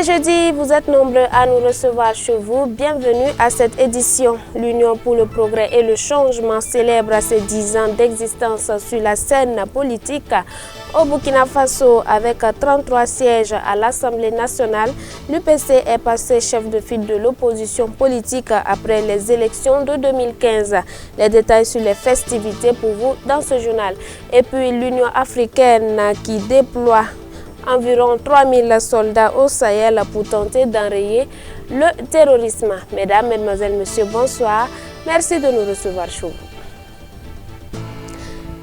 jeudi, vous êtes nombreux à nous recevoir chez vous. Bienvenue à cette édition. L'Union pour le progrès et le changement célèbre ses 10 ans d'existence sur la scène politique. Au Burkina Faso, avec 33 sièges à l'Assemblée nationale, l'UPC est passé chef de file de l'opposition politique après les élections de 2015. Les détails sur les festivités pour vous dans ce journal. Et puis l'Union africaine qui déploie environ 3000 soldats au Sahel pour tenter d'enrayer le terrorisme. Mesdames, Mesdemoiselles, Messieurs, bonsoir. Merci de nous recevoir chez vous.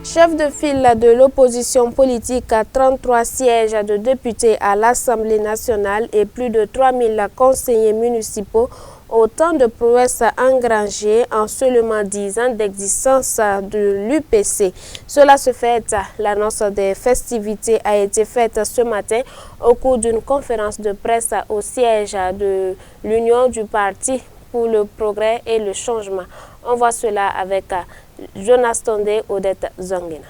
Chef de file de l'opposition politique à 33 sièges de députés à l'Assemblée nationale et plus de 3000 conseillers municipaux, autant de prouesses engrangées en seulement 10 ans d'existence de l'UPC. Cela se fait, l'annonce des festivités a été faite ce matin au cours d'une conférence de presse au siège de l'Union du Parti pour le progrès et le changement. On voit cela avec Jonas Tondé, Odette Zonguena.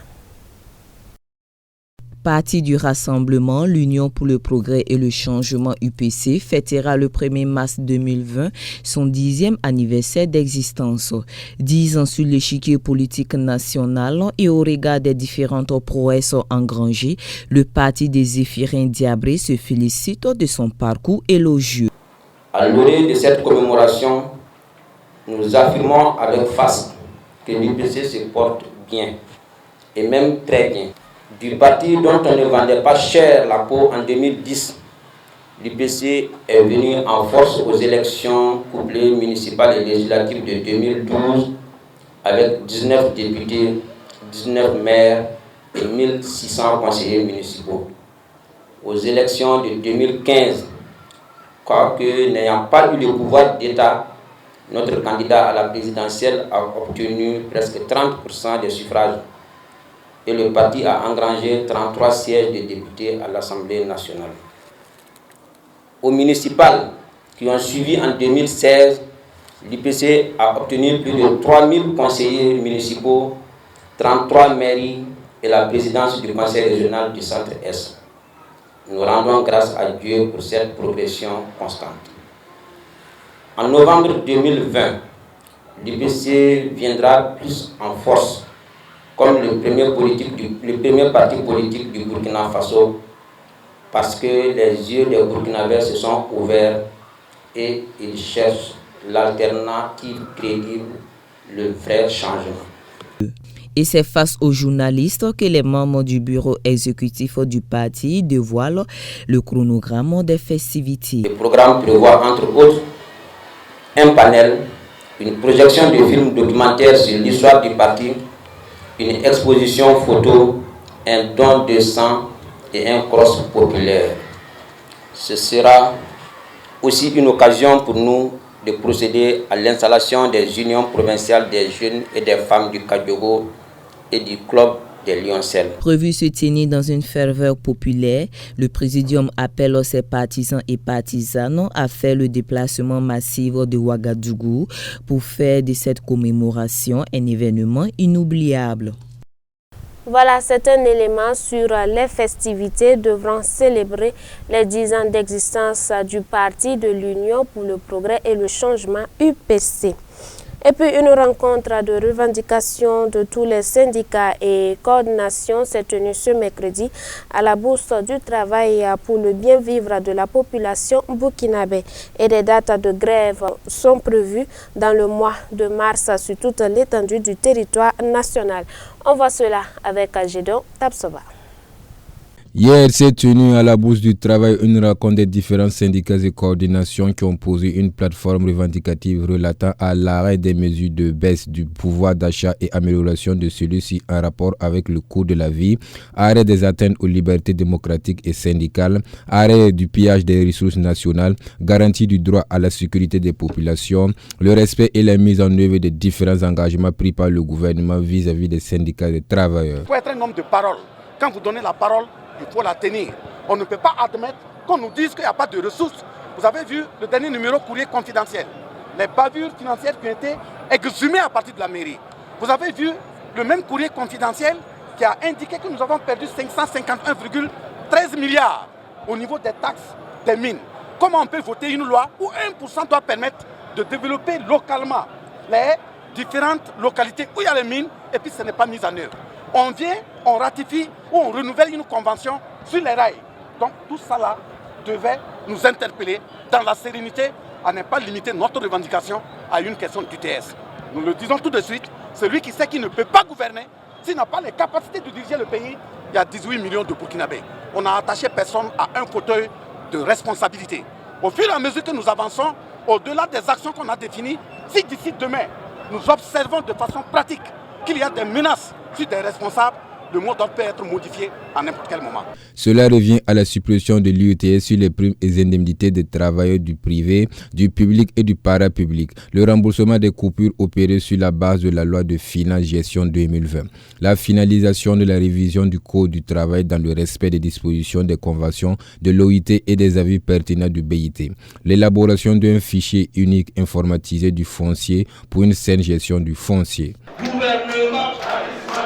Parti du Rassemblement, l'Union pour le progrès et le changement UPC fêtera le 1er mars 2020 son 10e anniversaire d'existence. 10 ans sur l'échiquier politique national et au regard des différentes prouesses engrangées, le parti des Zéphirins Diabré se félicite de son parcours élogieux. À l'orée de cette commémoration, nous affirmons avec force que l'UPC se porte bien, et même très bien. Du parti dont on ne vendait pas cher la peau en 2010, l'UPC est venu en force aux élections couplées municipales et législatives de 2012 avec 19 députés, 19 maires et 1600 conseillers municipaux. Aux élections de 2015, quoique n'ayant pas eu le pouvoir d'État, notre candidat à la présidentielle a obtenu presque 30% des suffrages et le parti a engrangé 33 sièges de députés à l'Assemblée nationale. Aux municipales qui ont suivi en 2016, l'UPC a obtenu plus de 3000 conseillers municipaux, 33 mairies et la présidence du conseil régional du Centre-Est. Nous rendons grâce à Dieu pour cette progression constante. En novembre 2020, l'UPC viendra plus en force comme le premier parti politique du Burkina Faso parce que les yeux des Burkinabés se sont ouverts et ils cherchent l'alternative crédible, le vrai changement. Et c'est face aux journalistes que les membres du bureau exécutif du parti dévoilent le chronogramme des festivités. Le programme prévoit entre autres un panel, une projection de films documentaires sur l'histoire du parti, une exposition photo, un don de sang et un cross populaire. Ce sera aussi une occasion pour nous de procéder à l'installation des unions provinciales des jeunes et des femmes du Kadiogo et du club des Lioncelles. Prévu se tenir dans une ferveur populaire, le présidium appelle ses partisans et partisanes à faire le déplacement massif de Ouagadougou pour faire de cette commémoration un événement inoubliable. Voilà, c'est un élément sur les festivités devront célébrer les 10 ans d'existence du Parti de l'Union pour le progrès et le changement UPC. Et puis une rencontre de revendication de tous les syndicats et coordinations s'est tenue ce mercredi à la Bourse du Travail pour le bien vivre de la population burkinabé. Et des dates de grève sont prévues dans le mois de mars sur toute l'étendue du territoire national. On voit cela avec Gédon Tapsoba. Hier s'est tenue à la Bourse du Travail une rencontre des différents syndicats et coordinations qui ont posé une plateforme revendicative relatant à l'arrêt des mesures de baisse du pouvoir d'achat et amélioration de celui-ci en rapport avec le coût de la vie, arrêt des atteintes aux libertés démocratiques et syndicales, arrêt du pillage des ressources nationales, garantie du droit à la sécurité des populations, le respect et la mise en œuvre des différents engagements pris par le gouvernement vis-à-vis des syndicats des travailleurs. Il faut être un homme de parole. Quand vous donnez la parole, il faut la tenir. On ne peut pas admettre qu'on nous dise qu'il n'y a pas de ressources. Vous avez vu le dernier numéro courrier confidentiel. Les bavures financières qui ont été exhumées à partir de la mairie. Vous avez vu le même courrier confidentiel qui a indiqué que nous avons perdu 551,13 milliards au niveau des taxes des mines. comment on peut voter une loi où 1% doit permettre de développer localement les différentes localités où il y a les mines et puis ce n'est pas mis en œuvre. On vient, on ratifie ou on renouvelle une convention sur les rails. Donc tout ça là devait nous interpeller dans la sérénité à ne pas limiter notre revendication à une question d'UTS. Nous le disons tout de suite, celui qui sait qu'il ne peut pas gouverner, s'il n'a pas les capacités de diriger le pays, il y a 18 millions de Burkinabés. On n'a attaché personne à un fauteuil de responsabilité. Au fur et à mesure que nous avançons, au-delà des actions qu'on a définies, si d'ici demain, nous observons de façon pratique qu'il y a des menaces sur des responsables, le mot d'ordre peut être modifié à n'importe quel moment. Cela revient à la suppression de l'UTS sur les primes et indemnités des travailleurs du privé, du public et du parapublic, le remboursement des coupures opérées sur la base de la loi de finances gestion 2020, la finalisation de la révision du Code du travail dans le respect des dispositions des conventions de l'OIT et des avis pertinents du BIT, l'élaboration d'un fichier unique informatisé du foncier pour une saine gestion du foncier. Gouvernement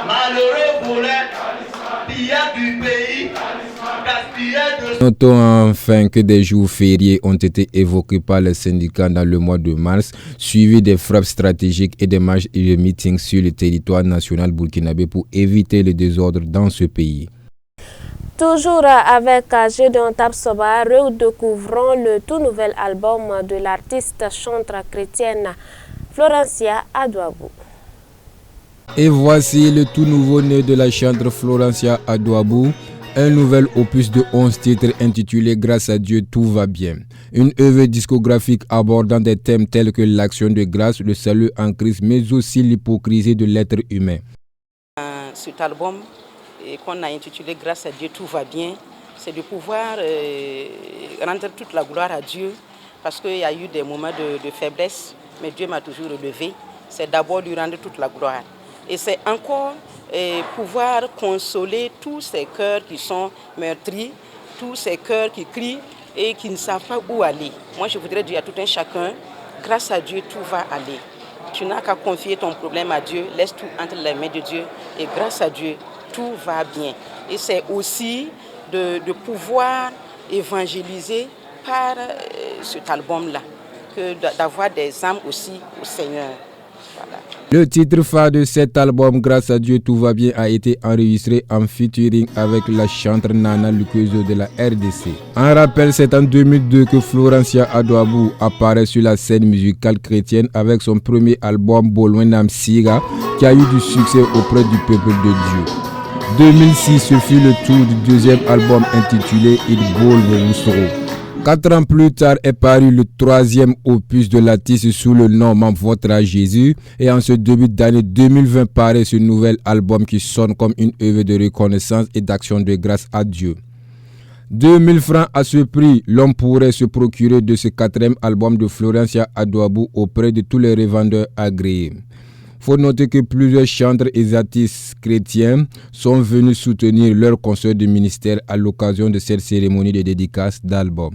malheureux volet, pillage du pays, gaspillage de... Notons enfin que des jours fériés ont été évoqués par les syndicats dans le mois de mars, suivis des frappes stratégiques et des marches et des meetings sur le territoire national burkinabé pour éviter le désordre dans ce pays. Toujours avec Gédéon Tapsoba, redécouvrons le tout nouvel album de l'artiste chantre chrétienne Florencia Adouabou. Et voici le tout nouveau né de la chantre Florencia Adouabou, un nouvel opus de 11 titres intitulé « Grâce à Dieu, tout va bien ». Une œuvre discographique abordant des thèmes tels que l'action de grâce, le salut en Christ, mais aussi l'hypocrisie de l'être humain. Cet album qu'on a intitulé « Grâce à Dieu, tout va bien », c'est de pouvoir rendre toute la gloire à Dieu, parce qu'il y a eu des moments de faiblesse, mais Dieu m'a toujours relevé. C'est d'abord lui rendre toute la gloire. Et c'est encore pouvoir consoler tous ces cœurs qui sont meurtris, tous ces cœurs qui crient et qui ne savent pas où aller. Moi, je voudrais dire à tout un chacun, grâce à Dieu, tout va aller. Tu n'as qu'à confier ton problème à Dieu, laisse tout entre les mains de Dieu et grâce à Dieu, tout va bien. Et c'est aussi de pouvoir évangéliser par cet album-là, d'avoir des âmes aussi au Seigneur. Voilà. Le titre phare de cet album, Grâce à Dieu, tout va bien, a été enregistré en featuring avec la chanteuse Nana Lukezo de la RDC. En rappel, c'est en 2002 que Florencia Adouabou apparaît sur la scène musicale chrétienne avec son premier album Bolwenam Siga, qui a eu du succès auprès du peuple de Dieu. 2006, ce fut le tour du deuxième album intitulé Il Bolve Wusoro. 4 ans plus tard est paru le troisième opus de l'artiste sous le nom M'envoie à Jésus, et en ce début d'année 2020 paraît ce nouvel album qui sonne comme une œuvre de reconnaissance et d'action de grâce à Dieu. 2000 francs à ce prix, l'homme pourrait se procurer de ce 4e album de Florencia Adouabou auprès de tous les revendeurs agréés. Faut noter que plusieurs chantres et artistes chrétiens sont venus soutenir leurs consoeurs de ministère à l'occasion de cette cérémonie de dédicace d'album.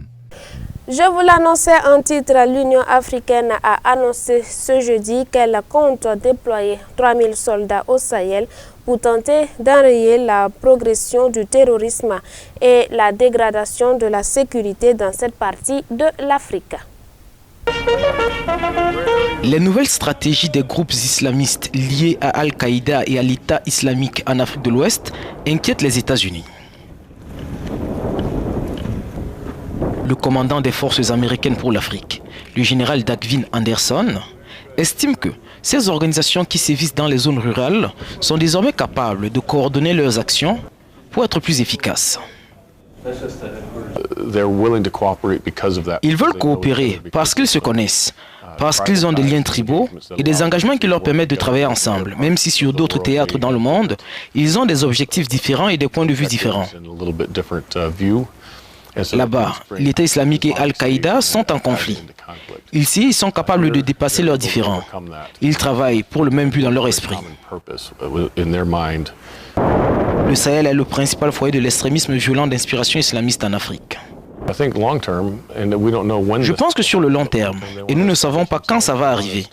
Je vous l'annonçais en titre, l'Union africaine a annoncé ce jeudi qu'elle compte déployer 3000 soldats au Sahel pour tenter d'enrayer la progression du terrorisme et la dégradation de la sécurité dans cette partie de l'Afrique. Les nouvelles stratégies des groupes islamistes liés à Al-Qaïda et à l'État islamique en Afrique de l'Ouest inquiètent les États-Unis. Le commandant des forces américaines pour l'Afrique, le général Dagvin Anderson, estime que ces organisations qui sévissent dans les zones rurales sont désormais capables de coordonner leurs actions pour être plus efficaces. Ils veulent coopérer parce qu'ils se connaissent, parce qu'ils ont des liens tribaux et des engagements qui leur permettent de travailler ensemble, même si sur d'autres théâtres dans le monde, ils ont des objectifs différents et des points de vue différents. Là-bas, l'État islamique et Al-Qaïda sont en conflit. Ici, ils sont capables de dépasser leurs différends. Ils travaillent pour le même but dans leur esprit. Le Sahel est le principal foyer de l'extrémisme violent d'inspiration islamiste en Afrique. Je pense que sur le long terme, et nous ne savons pas quand ça va arriver,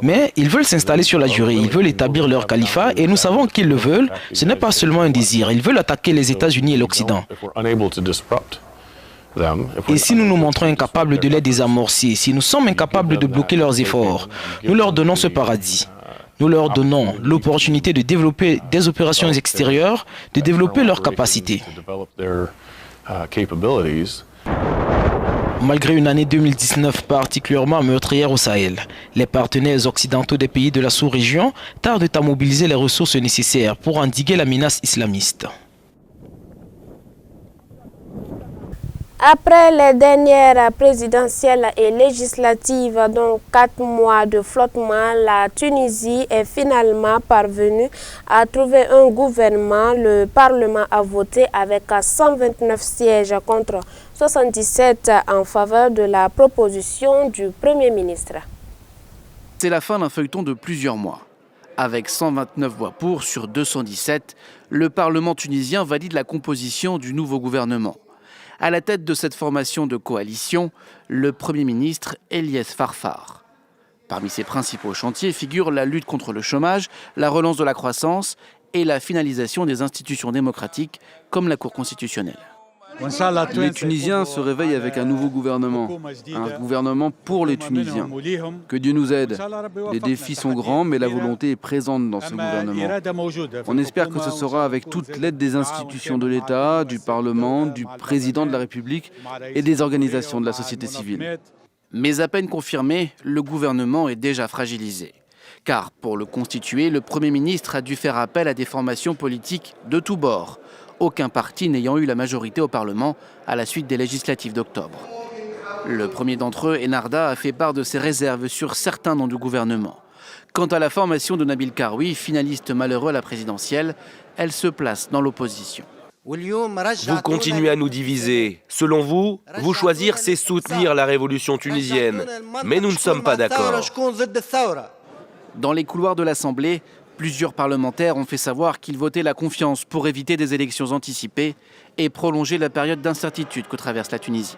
mais ils veulent s'installer sur la durée, ils veulent établir leur califat et nous savons qu'ils le veulent, ce n'est pas seulement un désir, ils veulent attaquer les États-Unis et l'Occident. Et si nous nous montrons incapables de les désamorcer, si nous sommes incapables de bloquer leurs efforts, nous leur donnons ce paradis. Nous leur donnons l'opportunité de développer des opérations extérieures, de développer leurs capacités. Malgré une année 2019 particulièrement meurtrière au Sahel, les partenaires occidentaux des pays de la sous-région tardent à mobiliser les ressources nécessaires pour endiguer la menace islamiste. Après les dernières présidentielles et législatives, dont 4 mois de flottement, la Tunisie est finalement parvenue à trouver un gouvernement. Le Parlement a voté avec 129 sièges contre 77 en faveur de la proposition du Premier ministre. C'est la fin d'un feuilleton de plusieurs mois. Avec 129 voix pour sur 217, le Parlement tunisien valide la composition du nouveau gouvernement. À la tête de cette formation de coalition, le Premier ministre Eliès Farfar. Parmi ses principaux chantiers figurent la lutte contre le chômage, la relance de la croissance et la finalisation des institutions démocratiques comme la Cour constitutionnelle. Les Tunisiens se réveillent avec un nouveau gouvernement pour les Tunisiens. Que Dieu nous aide. Les défis sont grands, mais la volonté est présente dans ce gouvernement. On espère que ce sera avec toute l'aide des institutions de l'État, du Parlement, du président de la République et des organisations de la société civile. Mais à peine confirmé, le gouvernement est déjà fragilisé. Car pour le constituer, le Premier ministre a dû faire appel à des formations politiques de tous bords. Aucun parti n'ayant eu la majorité au Parlement à la suite des législatives d'octobre. Le premier d'entre eux, Ennahda, a fait part de ses réserves sur certains noms du gouvernement. Quant à la formation de Nabil Karoui, finaliste malheureux à la présidentielle, elle se place dans l'opposition. Vous continuez à nous diviser. Selon vous, vous choisir, c'est soutenir la révolution tunisienne. Mais nous ne sommes pas d'accord. Dans les couloirs de l'Assemblée, plusieurs parlementaires ont fait savoir qu'ils votaient la confiance pour éviter des élections anticipées et prolonger la période d'incertitude que traverse la Tunisie.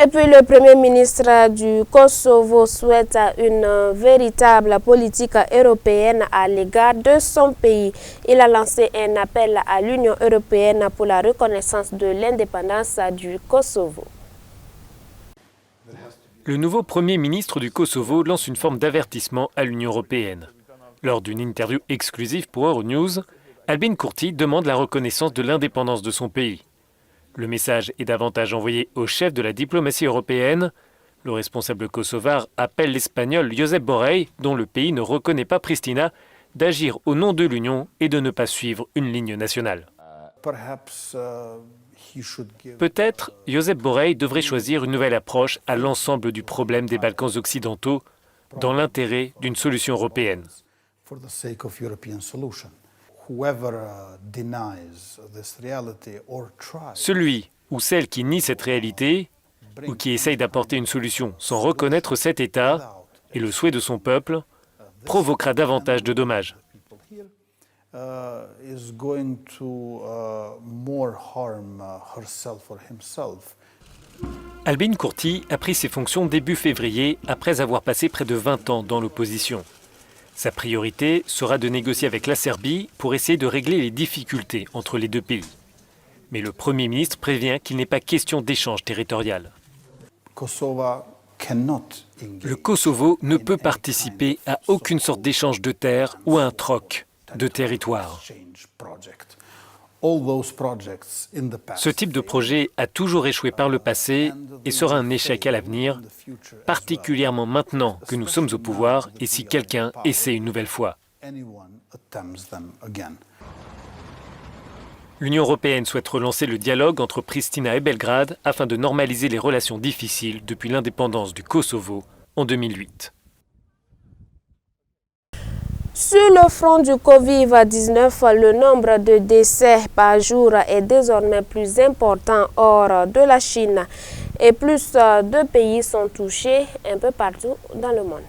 Et puis le Premier ministre du Kosovo souhaite une véritable politique européenne à l'égard de son pays. Il a lancé un appel à l'Union européenne pour la reconnaissance de l'indépendance du Kosovo. Le nouveau Premier ministre du Kosovo lance une forme d'avertissement à l'Union européenne. Lors d'une interview exclusive pour Euronews, Albin Kurti demande la reconnaissance de l'indépendance de son pays. Le message est davantage envoyé au chef de la diplomatie européenne. Le responsable kosovar appelle l'Espagnol Josep Borrell, dont le pays ne reconnaît pas Pristina, d'agir au nom de l'Union et de ne pas suivre une ligne nationale. Peut-être Josep Borrell devrait choisir une nouvelle approche à l'ensemble du problème des Balkans occidentaux dans l'intérêt d'une solution européenne. Celui ou celle qui nie cette réalité ou qui essaye d'apporter une solution sans reconnaître cet État et le souhait de son peuple provoquera davantage de dommages. Albin Kurti a pris ses fonctions début février après avoir passé près de 20 ans dans l'opposition. Sa priorité sera de négocier avec la Serbie pour essayer de régler les difficultés entre les deux pays. Mais le Premier ministre prévient qu'il n'est pas question d'échange territorial. Le Kosovo ne peut participer à aucune sorte d'échange de terres ou à un troc de territoire. Ce type de projet a toujours échoué par le passé et sera un échec à l'avenir, particulièrement maintenant que nous sommes au pouvoir et si quelqu'un essaie une nouvelle fois. L'Union européenne souhaite relancer le dialogue entre Pristina et Belgrade afin de normaliser les relations difficiles depuis l'indépendance du Kosovo en 2008. Sur le front du Covid-19, le nombre de décès par jour est désormais plus important hors de la Chine et plus de pays sont touchés un peu partout dans le monde.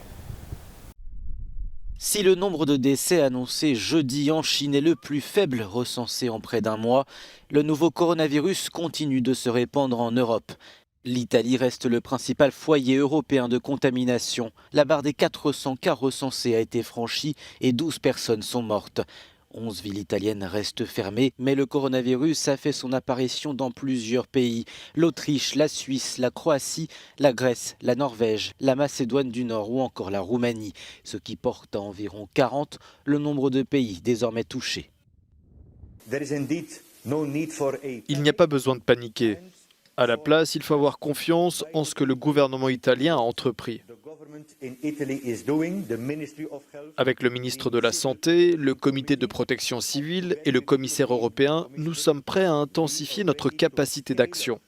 Si le nombre de décès annoncé jeudi en Chine est le plus faible recensé en près d'un mois, le nouveau coronavirus continue de se répandre en Europe. L'Italie reste le principal foyer européen de contamination. La barre des 400 cas recensés a été franchie et 12 personnes sont mortes. 11 villes italiennes restent fermées, mais le coronavirus a fait son apparition dans plusieurs pays. L'Autriche, la Suisse, la Croatie, la Grèce, la Norvège, la Macédoine du Nord ou encore la Roumanie, ce qui porte à environ 40 le nombre de pays désormais touchés. Il n'y a pas besoin de paniquer. À la place, il faut avoir confiance en ce que le gouvernement italien a entrepris. Avec le ministre de la Santé, le comité de protection civile et le commissaire européen, nous sommes prêts à intensifier notre capacité d'action.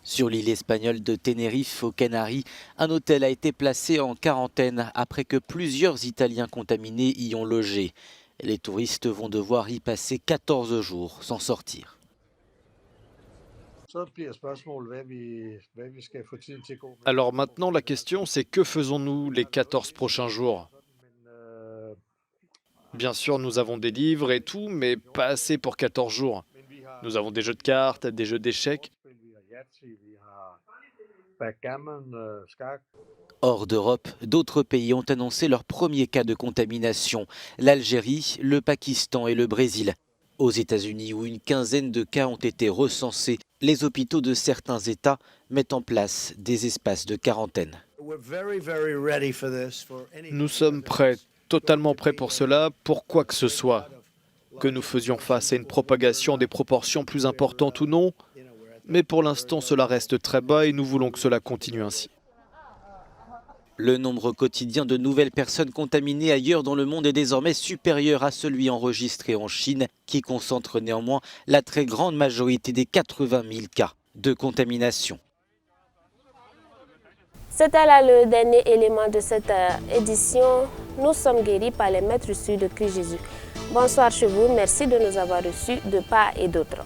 Sur l'île espagnole de Tenerife, aux Canaries, un hôtel a été placé en quarantaine après que plusieurs Italiens contaminés y ont logé. Les touristes vont devoir y passer 14 jours sans sortir. Alors maintenant, la question, c'est que faisons-nous les 14 prochains jours? Bien sûr, nous avons des livres et tout, mais pas assez pour 14 jours. Nous avons des jeux de cartes, des jeux d'échecs. Hors d'Europe, d'autres pays ont annoncé leur premier cas de contamination. L'Algérie, le Pakistan et le Brésil. Aux États-Unis, où une quinzaine de cas ont été recensés, les hôpitaux de certains États mettent en place des espaces de quarantaine. Nous sommes prêts, totalement prêts pour cela, pour quoi que ce soit. Que nous faisions face à une propagation des proportions plus importantes ou non, mais pour l'instant cela reste très bas et nous voulons que cela continue ainsi. Le nombre quotidien de nouvelles personnes contaminées ailleurs dans le monde est désormais supérieur à celui enregistré en Chine, qui concentre néanmoins la très grande majorité des 80 000 cas de contamination. C'était là le dernier élément de cette édition. Nous sommes guéris par les maîtres sûrs de Christ Jésus. Bonsoir chez vous, merci de nous avoir reçus de part et d'autre.